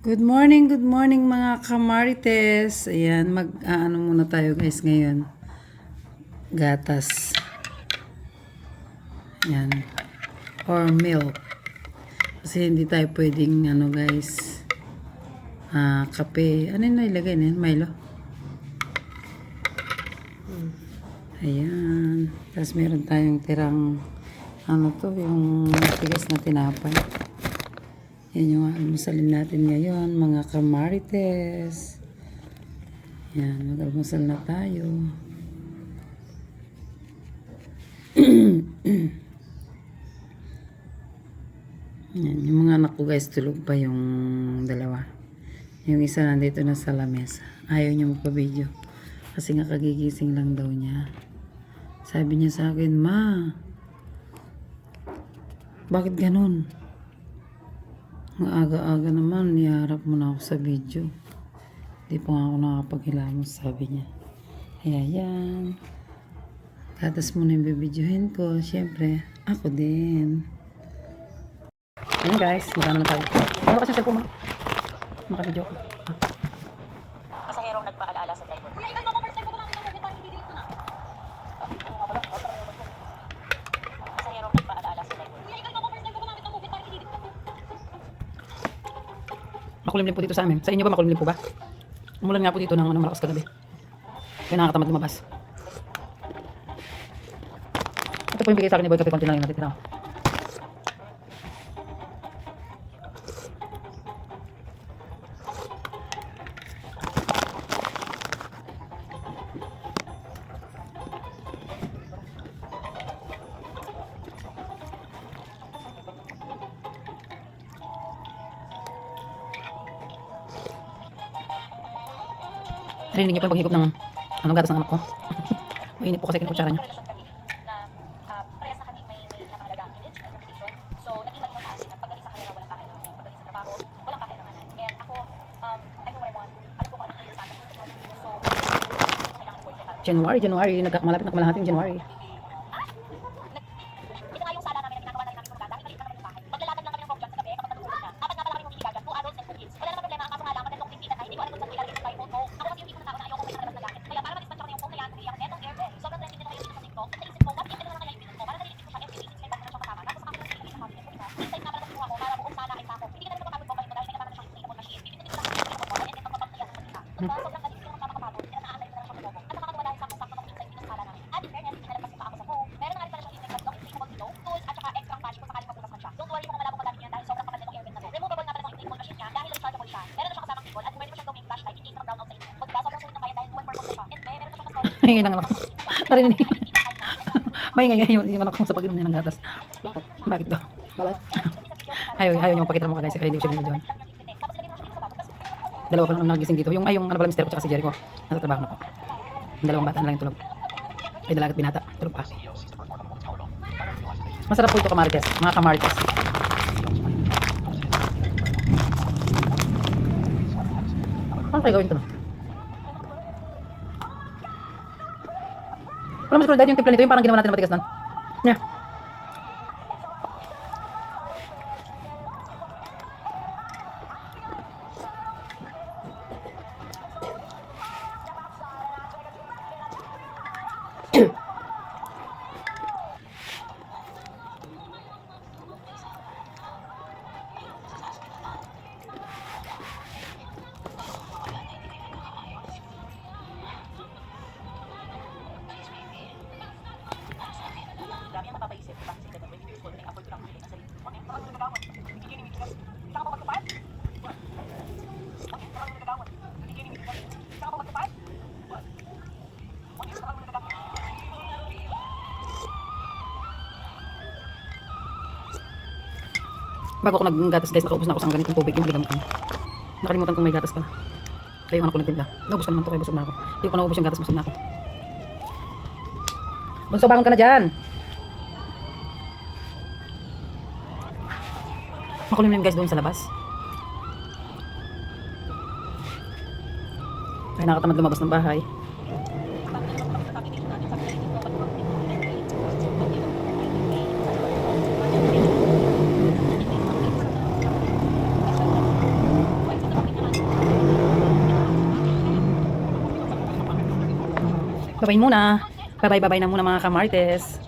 Good morning mga kamarites. Ayan, ano muna tayo guys ngayon. Gatas. Ayan. Or milk. Kasi hindi tayo pwedeng guys. Kape. Ano yung nailagay na yan? Milo. Ayan. Tapos meron tayong tirang yung tigas na tinapay. Yan yung almusalin natin ngayon, mga kamarites. Yan, mag-almusal na tayo. Yan, yung mga anak ko guys, tulog pa yung dalawa. Yung isa nandito na sa lamesa. Ayaw niya magpa-video. Kasi nga kagigising lang daw niya. Sabi niya sa akin, "Ma, bakit ganun? Ang aga-aga naman, niharap mo na ako sa video. Di pa nga ako nakapaghilamos," sabi niya. Kaya yan. Gatas muna yung bibidyohin ko. Siyempre, ako din. Ayan guys, magkano na tayo. Ano kasi yung cellphone mo? Makabidyo ko. Pasaherong nagpaalala sa driver. Kuya, ikaw first time ko ba makita mo parang hindi dito na? Pasaherong nagpaalala sa driver. Kuya, ikaw first time ko ba makita mo parang hindi dito na? Makulimlim po dito sa amin. Sa inyo ba makulimlim po ba? Umulan nga po dito ng malakas kagabi. Kaya nakakatamad lumabas. Ito po yung bigay sa akin ni Boy. Kape konti lang yung natitira. Narinig niyo po yung paghigop ng gatas ng anak ko. Mainit po kasi kinukutsara niya. Relasyon kami na parehas na kami may nakangalagang image na reputation. So, nakita naman sa akin na pagdating sa kanila walang kakailanganan. Pagdating sa trabaho, walang kakailanganan. And ako, I know what I want. Alam ko kung ano yung sa akin. So, kailangan ko yung January. Malapit na kamalahati yung January. ito nga yung sala namin na ginagawa namin ng mga dahil maliit na kami ng bahay. Maglalakad lang kami ng frog sa gabi kapag natutulog na. Apat nga pala kami bumili kagad, 2 adults and 2 kids. Wala naman problema, kaso nga lang, matendong tingin na hindi ko alam kung saan ko ilalagay sa phone ko. Ako kasi yung tipo ng tao na ayoko may nakalabas na gamit. Kaya para ma-dispatch ako na yung phone na yan, hindi ako netong air. Sobrang trending din ako yung sa TikTok. Naisip ko, what if ito na lang kaya yung ko? Para nalilipit ko siya every 8 minutes may na siya kasama. Tapos ako yung nililipit sa cabinet ko, diba? This time nga pala kukuha ko para buong sala ay sako. Hindi ka na napapagod ko balik mo dahil may naman siyang phone machine. Bibinin ko lang yung phone ko and then magpapaktiyan sa kanila. Diba? Sobrang galing yung magpapakapagod. Kaya naaalay ko na lang siya kumobo. At nakakagawa dahil sakto-sakto kami sa yung sala namin. At in fairness, hindi nalagpas pa ako sa phone. Meron na rin pala siyang internet lock, inflatable pillow, tools, at saka extra cash kung sakaling mapunas man siya. Don't worry kung malabo ko dami niya dahil sobrang kapal nitong airgun na to. Removable na pala yung inflatable machine niya dahil rechargeable siya. Meron na siyang kasamang cable at pwede mo siyang gawing flashlight in case ng brownout sa inyo. Diba? Sobrang sulit ng bayan dahil dual purpose na siya. And meron na siyang storage. Ay, nang ako. Narinig. May yung anak ko sa pag-inom niya ng gatas. Bakit daw? Ayaw niyo pakita mo ka guys. Kaya hindi ko siya binidyohan. Dalawa pa lang nagising dito. Yung ano pala mister ko tsaka si Jericho. Nasa trabaho na po. Yung dalawang bata na lang yung tulog. Ay dalagat binata. Tulog pa. Masarap po ito kamarites. Mga kamarites. Ano kayo gawin ito? Wala mo siguro dahil yung timpla nito. Yung parang ginawa natin na matigas nun. Yeah. Dami ang napapaisip, diba? Kasi ganun, when you use na afford ko lang bumili ng sarili. Okay, parang nagagawin. Bigyan ni Miguel. Saka pa magkapal? Okay, parang nagagawin. Bigyan ni Miguel. Saka pa magkapal? Okay, parang nagagawin. Bago ako naggatas guys, nakaubos na ako sa ganitong tubig. Yung biligan ko. Nakalimutan kong may gatas pala. Kaya yung anak ko nagtimpla. Naubos ko naman ito kaya busog na ako. Hindi ko naubos yung gatas, busog na ako. Bunso, bangon ka na dyan. Makulimlim guys doon sa labas. Ay nakatamad lumabas ng bahay. Babay muna. Bye-bye na muna mga kamartes.